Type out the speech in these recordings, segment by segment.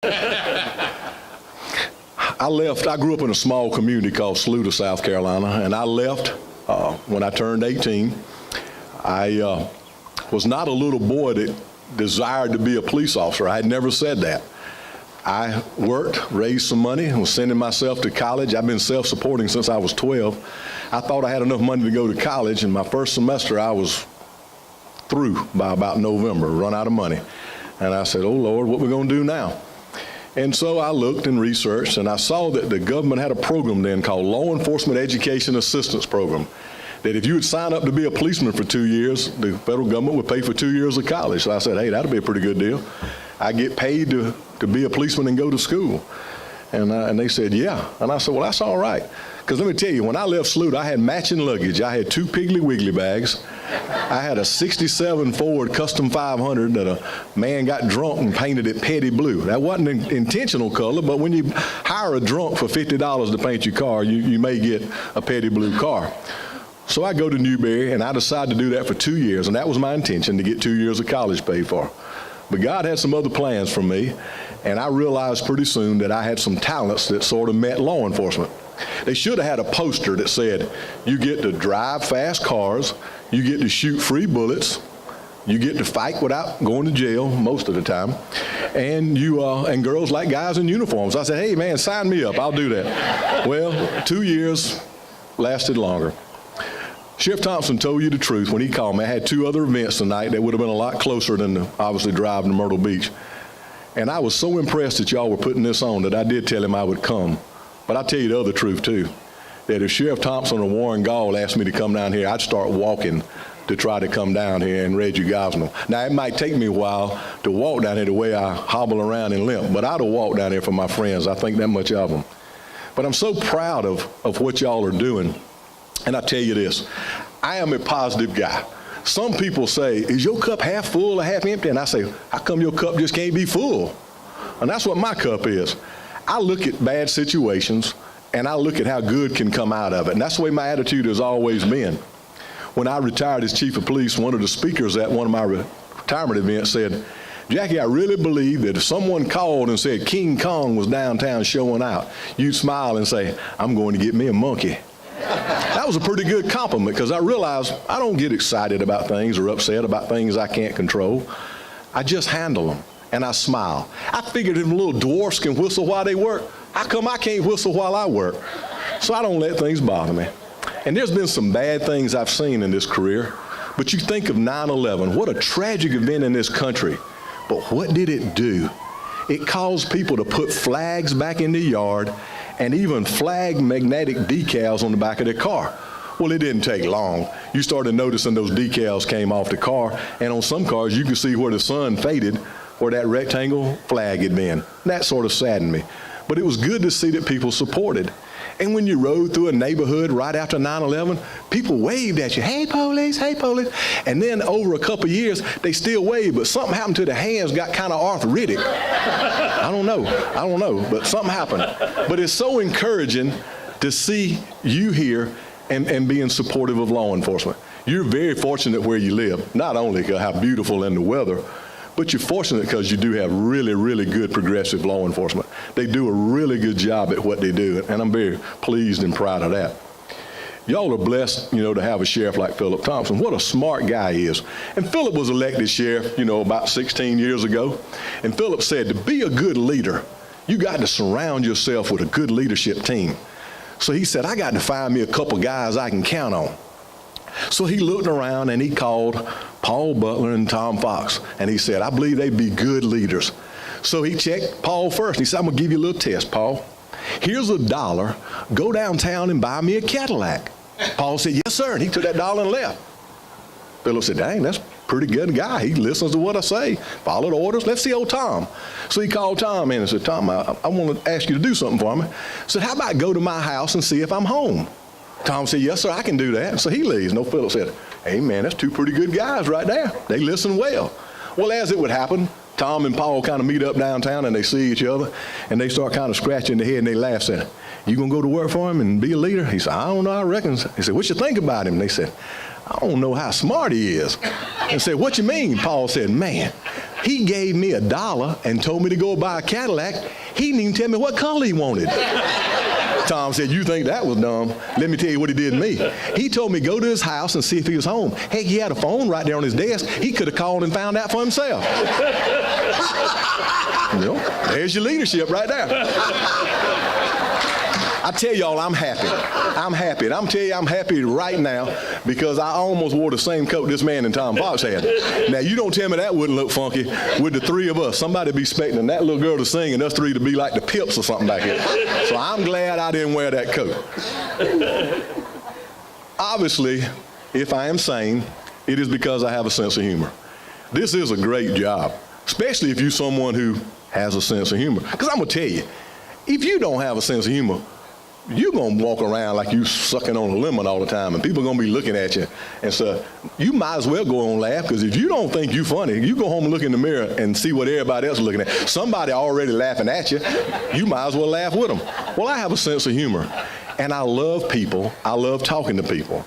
I grew up in a small community called Swindler, South Carolina, and I left when I turned 18. I was not a little boy that desired to be a police officer. I had never said that. I worked, raised some money, and was sending myself to college. I've been self-supporting since I was 12. I thought I had enough money to go to college, and my first semester I was through by about November, run out of money. And I said, oh Lord, what are we gonna do now? And so I looked and researched, and I saw that the government had a program then called Law Enforcement Education Assistance Program, that if you would sign up to be a policeman for 2 years, the federal government would pay for 2 years of college. So I said, hey, that'll be a pretty good deal. I get paid to be a policeman and go to school. And they said, yeah. And I said, well, that's all right. Because let me tell you, when I left Sloot, I had matching luggage. I had 2 Piggly Wiggly bags. I had a 67 Ford Custom 500 that a man got drunk and painted it petty blue. That wasn't an intentional color, but when you hire a drunk for $50 to paint your car, you may get a petty blue car. So I go to Newberry, and I decided to do that for 2 years, and that was my intention, to get 2 years of college paid for. But God had some other plans for me, and I realized pretty soon that I had some talents that sort of met law enforcement. They should have had a poster that said, you get to drive fast cars, you get to shoot free bullets, you get to fight without going to jail most of the time, and and girls like guys in uniforms. I said, hey man, sign me up, I'll do that. Well, 2 years lasted longer. Sheriff Thompson told you the truth when he called me. I had 2 other events tonight that would have been a lot closer than obviously driving to Myrtle Beach. And I was so impressed that y'all were putting this on that I did tell him I would come. But I'll tell you the other truth too, that if Sheriff Thompson or Warren Gall asked me to come down here, I'd start walking to try to come down here and Reggie Gosnell. Now it might take me a while to walk down here the way I hobble around and limp, but I'd have walked down here for my friends. I think that much of them. But I'm so proud of what y'all are doing. And I tell you this, I am a positive guy. Some people say, is your cup half full or half empty? And I say, how come your cup just can't be full? And that's what my cup is. I look at bad situations and I look at how good can come out of it. And that's the way my attitude has always been. When I retired as chief of police, one of the speakers at one of my retirement events said, Jackie, I really believe that if someone called and said King Kong was downtown showing out, you'd smile and say, I'm going to get me a monkey. That was a pretty good compliment, because I realized I don't get excited about things or upset about things I can't control. I just handle them, and I smile. I figured if little dwarfs can whistle while they work, how come I can't whistle while I work? So I don't let things bother me. And there's been some bad things I've seen in this career, but you think of 9/11, what a tragic event in this country. But what did it do? It caused people to put flags back in the yard and even flag magnetic decals on the back of their car. Well, it didn't take long. You started noticing those decals came off the car, and on some cars you could see where the sun faded, where that rectangle flag had been. That sort of saddened me. But it was good to see that people supported. And when you rode through a neighborhood right after 9/11, people waved at you, hey police, hey police. And then over a couple of years, they still wave, but something happened to the hands, got kind of arthritic. I don't know, but something happened. But it's so encouraging to see you here and being supportive of law enforcement. You're very fortunate where you live, not only because how beautiful and the weather, but you're fortunate because you do have really, really good progressive law enforcement. They do a really good job at what they do, and I'm very pleased and proud of that. Y'all are blessed, to have a sheriff like Philip Thompson. What a smart guy he is. And Philip was elected sheriff, about 16 years ago. And Philip said, to be a good leader, you got to surround yourself with a good leadership team. So he said, I got to find me a couple guys I can count on. So he looked around and he called Paul Butler and Tom Fox. And he said, I believe they'd be good leaders. So he checked Paul first. He said, I'm going to give you a little test, Paul. Here's $1. Go downtown and buy me a Cadillac. Paul said, yes, sir. And he took that $1 and left. Philip said, dang, that's a pretty good guy. He listens to what I say, followed orders. Let's see old Tom. So he called Tom in and said, Tom, I want to ask you to do something for me. He said, how about go to my house and see if I'm home? Tom said, yes, sir, I can do that. So he leaves. No, Philip said, hey, man, that's 2 pretty good guys right there. They listen well. Well, as it would happen, Tom and Paul kind of meet up downtown and they see each other and they start kind of scratching their head and they laugh, said, you going to go to work for him and be a leader? He said, I don't know, I reckon. He said, what you think about him? And they said, I don't know how smart he is. And said, what you mean? Paul said, man, He gave me $1 and told me to go buy a Cadillac. He didn't even tell me what color he wanted. Tom said, you think that was dumb? Let me tell you what he did to me. He told me go to his house and see if he was home. Heck, he had a phone right there on his desk. He could have called and found out for himself. You know, there's your leadership right there. I tell y'all, I'm happy. I'm happy. And I'm telling you, I'm happy right now because I almost wore the same coat this man and Tom Fox had. Now, you don't tell me that wouldn't look funky with the three of us. Somebody be expecting that little girl to sing and us three to be like the Pips or something back here. So I'm glad I didn't wear that coat. Obviously, if I am sane, it is because I have a sense of humor. This is a great job, especially if you're someone who has a sense of humor. Because I'm going to tell you, if you don't have a sense of humor, you're going to walk around like you sucking on a lemon all the time, and people are going to be looking at you. And so you might as well go on and laugh, because if you don't think you're funny, you go home and look in the mirror and see what everybody else is looking at. Somebody already laughing at you. You might as well laugh with them. Well, I have a sense of humor, and I love people. I love talking to people.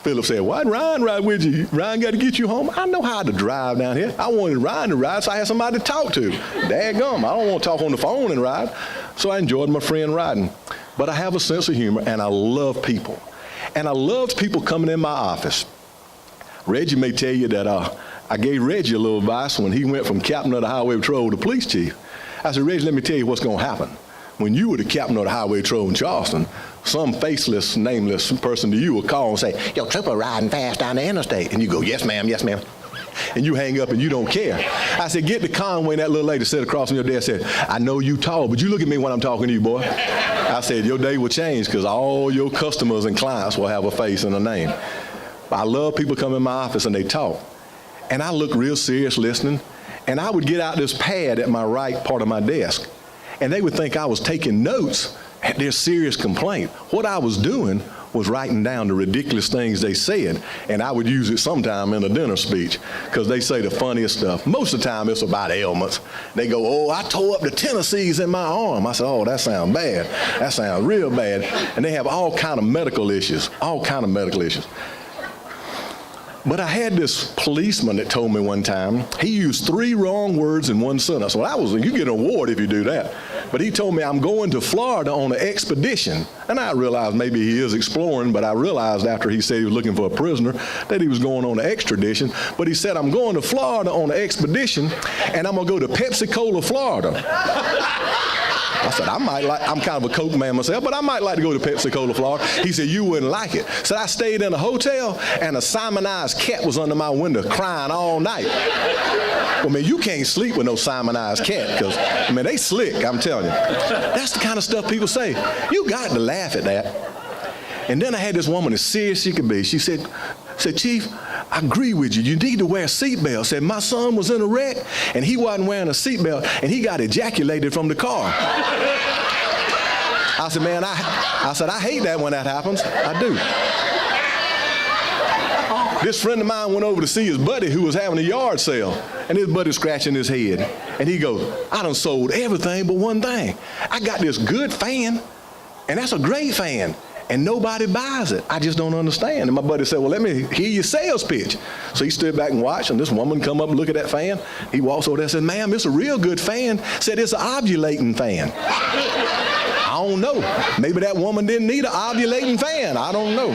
Philip said, why'd Ryan ride with you? Ryan got to get you home. I know how to drive down here. I wanted Ryan to ride, so I had somebody to talk to. Dadgum, I don't want to talk on the phone and ride. So I enjoyed my friend riding. But I have a sense of humor, and I love people. And I loved people coming in my office. Reggie may tell you that I gave Reggie a little advice when he went from captain of the highway patrol to police chief. I said, Reggie, let me tell you what's going to happen. When you were the captain of the highway patrol in Charleston, some faceless, nameless person to you will call and say, yo, Trooper riding fast down the interstate. And you go, yes, ma'am, yes, ma'am. And you hang up and you don't care. I said, get to Conway, and that little lady sat across from your desk said, I know you tall, but you look at me when I'm talking to you, boy. I said, your day will change because all your customers and clients will have a face and a name. I love people come in my office and they talk. And I look real serious listening. And I would get out this pad at my right part of my desk. And they would think I was taking notes at their serious complaint. What I was doing was writing down the ridiculous things they said, and I would use it sometime in a dinner speech because they say the funniest stuff. Most of the time it's about ailments. They go, oh, I tore up the tendencies in my arm. I said, oh, that sounds bad. That sounds real bad. And they have all kind of medical issues, all kind of medical issues. But I had this policeman that told me one time, he used 3 wrong words in one sentence. Well, you get an award if you do that. But he told me, I'm going to Florida on an expedition. And I realized maybe he is exploring, but I realized after he said he was looking for a prisoner that he was going on an extradition. But he said, I'm going to Florida on an expedition, and I'm going to go to Pepsi-Cola, Florida. I said, I'm kind of a Coke man myself, but I might like to go to Pepsi-Cola, Florida. He said, you wouldn't like it. So I stayed in a hotel, and a Simonized cat was under my window crying all night. Well, man, you can't sleep with no Simonized cat, because, man, they slick, I'm telling you. That's the kind of stuff people say. You got to laugh at that. And then I had this woman as serious as she could be. She said, Chief, I agree with you. You need to wear a seatbelt. Said, my son was in a wreck, and he wasn't wearing a seatbelt, and he got ejaculated from the car. I said, man, I hate that when that happens. I do. This friend of mine went over to see his buddy who was having a yard sale, and his buddy scratching his head. And he goes, I done sold everything but one thing. I got this good fan, and that's a great fan. And nobody buys it. I just don't understand. And my buddy said, well, let me hear your sales pitch. So he stood back and watched, and this woman come up and look at that fan. He walks over there and said, ma'am, it's a real good fan. Said, it's an ovulating fan. I don't know. Maybe that woman didn't need an ovulating fan. I don't know.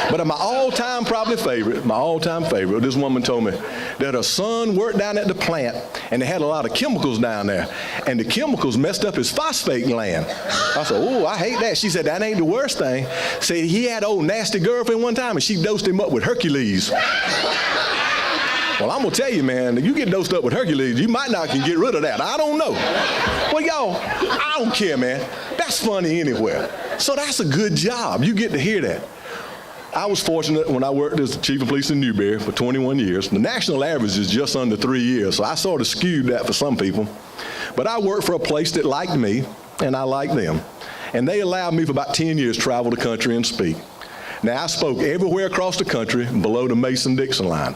But my all-time favorite, this woman told me that her son worked down at the plant, and they had a lot of chemicals down there, and the chemicals messed up his phosphate gland. I said, oh, I hate that. She said, that ain't the worst thing. Said he had an old nasty girlfriend one time, and she dosed him up with Hercules. Well, I'm going to tell you, man, you get dosed up with Hercules, you might not can get rid of that. I don't know. Well, y'all, I don't care, man. That's funny anywhere. So that's a good job. You get to hear that. I was fortunate when I worked as chief of police in Newberry for 21 years. The national average is just under 3 years, so I sort of skewed that for some people. But I worked for a place that liked me, and I liked them. And they allowed me for about 10 years to travel the country and speak. Now, I spoke everywhere across the country below the Mason-Dixon line.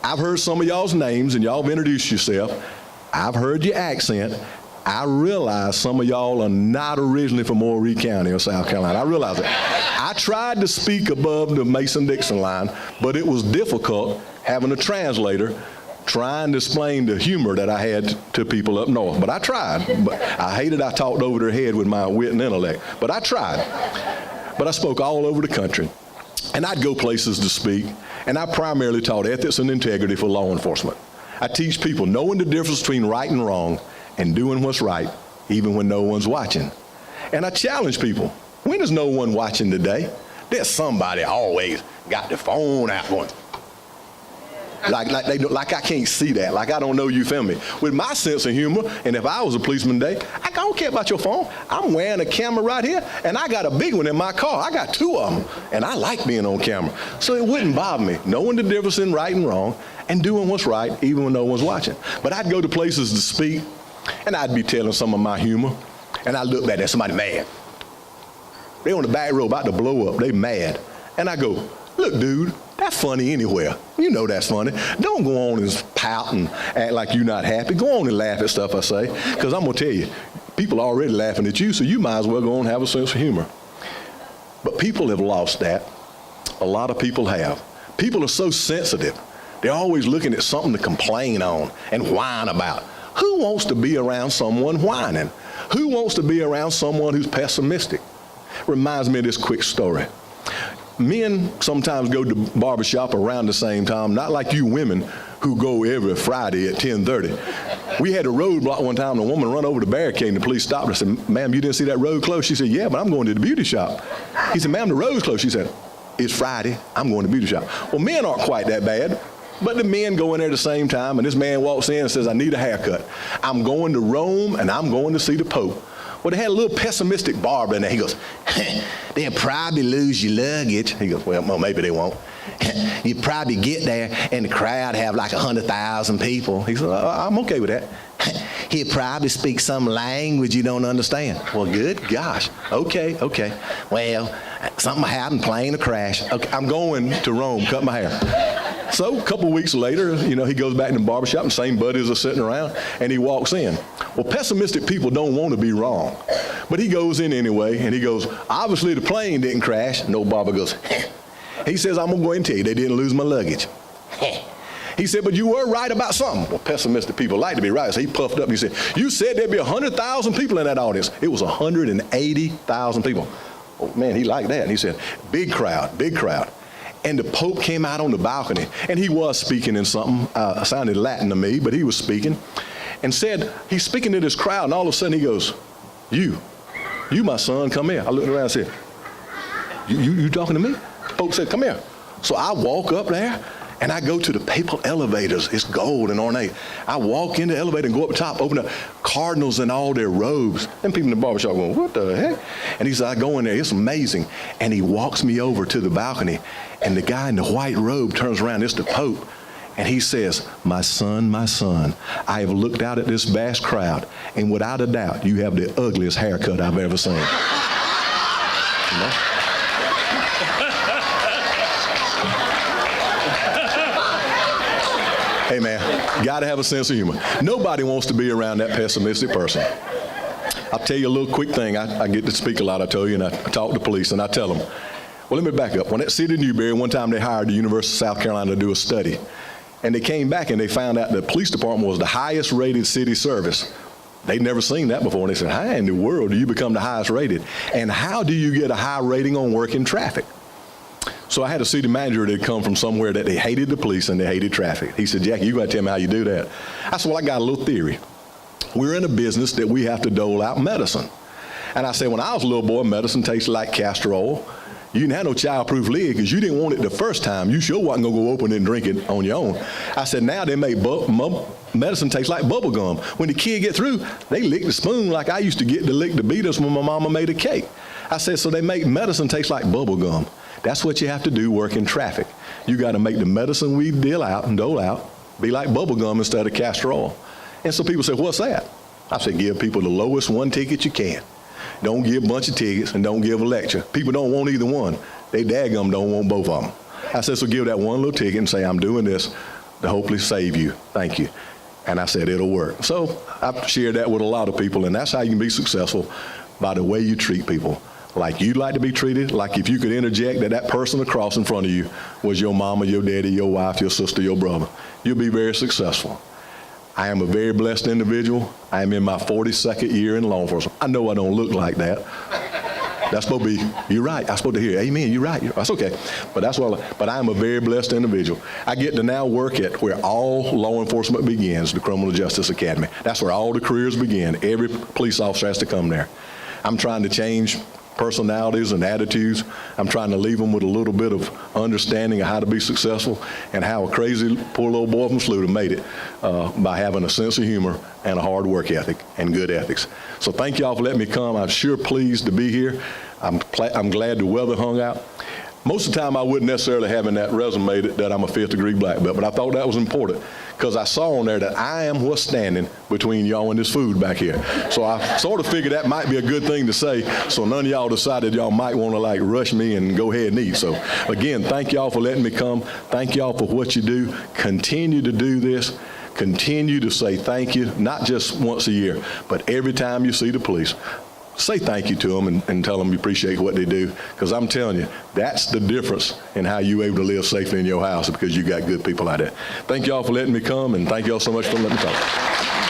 I've heard some of y'all's names, and y'all have introduced yourself. I've heard your accent. I realize some of y'all are not originally from Horry County or South Carolina. I realize it. I tried to speak above the Mason-Dixon line, but it was difficult having a translator trying to explain the humor that I had to people up north. But I tried. But I hated I talked over their head with my wit and intellect. But I tried. But I spoke all over the country. And I'd go places to speak. And I primarily taught ethics and integrity for law enforcement. I teach people knowing the difference between right and wrong and doing what's right, even when no one's watching. And I challenge people. When is no one watching today? There's somebody always got the phone out going. Like I can't see that. Like I don't know you, feel me? With my sense of humor, and if I was a policeman today, I don't care about your phone. I'm wearing a camera right here, and I got a big one in my car. I got 2 of them, and I like being on camera. So it wouldn't bother me, knowing the difference in right and wrong, and doing what's right, even when no one's watching. But I'd go to places to speak, and I'd be telling some of my humor, and I look back there, somebody mad. They on the back row about to blow up, they mad. And I go, look, dude, that's funny anywhere. You know that's funny. Don't go on and pout and act like you're not happy. Go on and laugh at stuff I say, because I'm going to tell you, people are already laughing at you, so you might as well go on and have a sense of humor. But people have lost that. A lot of people have. People are so sensitive. They're always looking at something to complain on and whine about. Who wants to be around someone whining? Who wants to be around someone who's pessimistic? Reminds me of this quick story. Men sometimes go to barbershop around the same time, not like you women who go every Friday at 10:30. We had a roadblock one time, and a woman run over the barricade, and the police stopped her. I said, ma'am, you didn't see that road closed? She said, yeah, but I'm going to the beauty shop. He said, ma'am, the road's closed. She said, it's Friday, I'm going to the beauty shop. Well, men aren't quite that bad, but the men go in there at the same time, and this man walks in and says, I need a haircut. I'm going to Rome, and I'm going to see the Pope. Well, they had a little pessimistic barber in there. He goes, they'll probably lose your luggage. He goes, well, maybe they won't. You probably get there and the crowd have like 100,000 people. He said, I'm okay with that. He'll probably speak some language you don't understand. Well, good gosh. Okay. Well, something happened, plane crash. Okay, I'm going to Rome, cut my hair. So a couple of weeks later, he goes back in the barbershop, and the same buddies are sitting around, and he walks in. Well, pessimistic people don't want to be wrong. But he goes in anyway, and he goes, obviously the plane didn't crash. No barber goes, He says, I'm going to go ahead and tell you, they didn't lose my luggage. He said, but you were right about something. Well, pessimistic people like to be right. So he puffed up and he said, you said there'd be 100,000 people in that audience. It was 180,000 people. Oh, man, he liked that. And he said, big crowd. And the Pope came out on the balcony, and he was speaking in something, sounded Latin to me, but he was speaking, and said, he's speaking to this crowd, and all of a sudden he goes, you my son, come here. I looked around and said, you talking to me? The Pope said, come here. So I walk up there, and I go to the papal elevators. It's gold and ornate. I walk in the elevator and go up top, open up, cardinals in all their robes. And people in the barbershop going, what the heck? And he said, I go in there, it's amazing. And he walks me over to the balcony, and the guy in the white robe turns around, it's the Pope. And he says, my son, I have looked out at this vast crowd, and without a doubt, you have the ugliest haircut I've ever seen. Hey man, got to have a sense of humor. Nobody wants to be around that pessimistic person. I'll tell you a little quick thing. I get to speak a lot, I tell you, and I talk to police, and I tell them, well, let me back up. When at City of Newberry, one time they hired the University of South Carolina to do a study. And they came back and they found out the police department was the highest rated city service. They'd never seen that before. And they said, how in the world do you become the highest rated? And how do you get a high rating on working traffic? So I had a city manager that had come from somewhere that they hated the police and they hated traffic. He said, Jackie, you got to tell me how you do that. I said, well, I got a little theory. We're in a business that we have to dole out medicine. And I said, when I was a little boy, medicine tasted like castor oil. You didn't have no childproof lid because you didn't want it the first time. You sure wasn't going to go open it and drink it on your own. I said, now they make medicine taste like bubble gum. When the kid get through, they lick the spoon like I used to get to lick the beaters when my mama made a cake. I said, so they make medicine taste like bubble gum. That's what you have to do working traffic. You got to make the medicine we deal out and dole out be like bubble gum instead of castor oil. And so people say, what's that? I said, give people the lowest one ticket you can. Don't give a bunch of tickets and don't give a lecture. People don't want either one. They daggum don't want both of them. I said, so give that one little ticket and say, I'm doing this to hopefully save you. Thank you. And I said, it'll work. So I've shared that with a lot of people, and that's how you can be successful, by the way you treat people. like you'd like to be treated, like if you could interject that person across in front of you was your mama, your daddy, your wife, your sister, your brother, you'll be very successful. I am a very blessed individual. I am in my 42nd year in law enforcement. I know I don't look like that. That's supposed to be, you're right. I'm supposed to hear, amen, you're right. That's okay. But I am a very blessed individual. I get to now work at where all law enforcement begins, the Criminal Justice Academy. That's where all the careers begin. Every police officer has to come there. I'm trying to change personalities and attitudes. I'm trying to leave them with a little bit of understanding of how to be successful and how a crazy poor little boy from Sluta made it by having a sense of humor and a hard work ethic and good ethics. So thank y'all for letting me come. I'm sure pleased to be here. I'm glad the weather hung out. Most of the time I wouldn't necessarily have in that resume that I'm a 5th degree black belt, but I thought that was important because I saw on there that I am what's standing between y'all and this food back here. So I sort of figured that might be a good thing to say, so none of y'all decided y'all might want to like rush me and go ahead and eat. So again, thank y'all for letting me come. Thank y'all for what you do. Continue to do this. Continue to say thank you, not just once a year, but every time you see the police. Say thank you to them and tell them you appreciate what they do, because I'm telling you, that's the difference in how you're able to live safely in your house, because you got good people out there. Thank y'all for letting me come, and thank y'all so much for letting me talk.